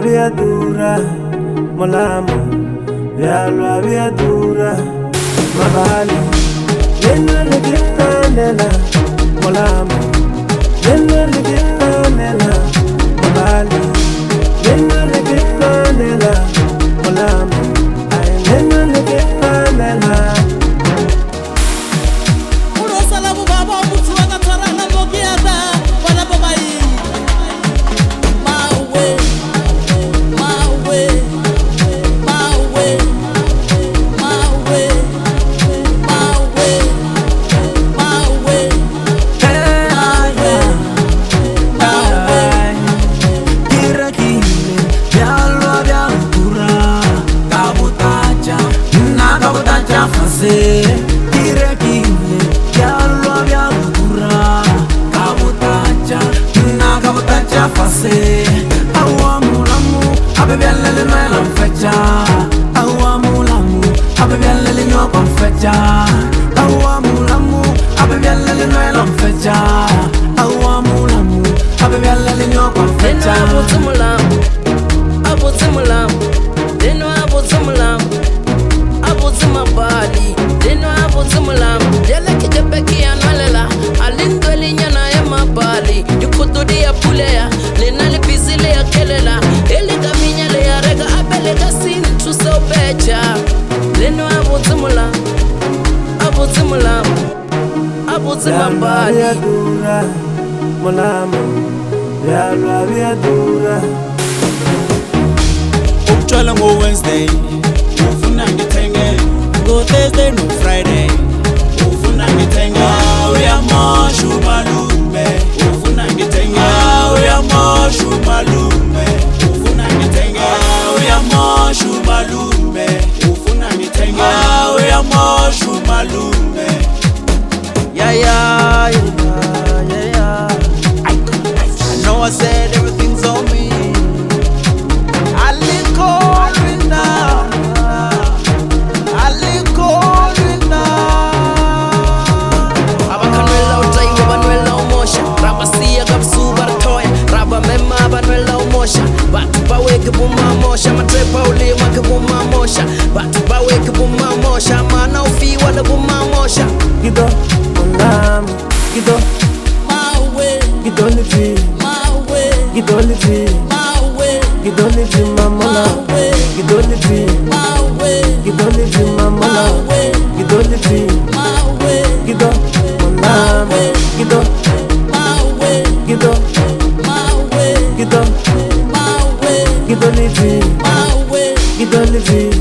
Viadura, molamo, vialwa viadura, mabali, nena legina nena, molamo, nena legina nena, mabali, nena legina nena, molamo, ay nena legina nena. Uno salamu baba mutu akatara na mogiada, wala babai. Viadura, molamo, vialwa viadura. Ukuthola ngo Wednesday, ufuna ngithenge. Go Thursday no Friday, ufuna ngithenge. Uyamosha umalume, ufuna ngithenge. Uyamosha umalume, ufuna ngithenge. Uyamosha umalume, ufuna ngithenge. Uyamosha umalume. Yeah. I know I said everything's on me. I live cold now. I live cold now. Abakanwela utaiwa banwela umosha. Raba siya kapsu baratoya. Raba mema banwela umosha. Batu bawe kibuma mosha. Matrepa ulima kibuma mosha. Batu bawe kibuma mosha. Mana ufi wala buma mosha. Gido, molamo, gido, my way. Gido livi, My way. Gido livi, My way. Gido livi mamola, Gido livi, My way. Gido livi mamola, Gido livi, My way. Gido, molamo, Gido, My way. Gido, My way. Gido, My way. Gido livi, My way. Gido livi.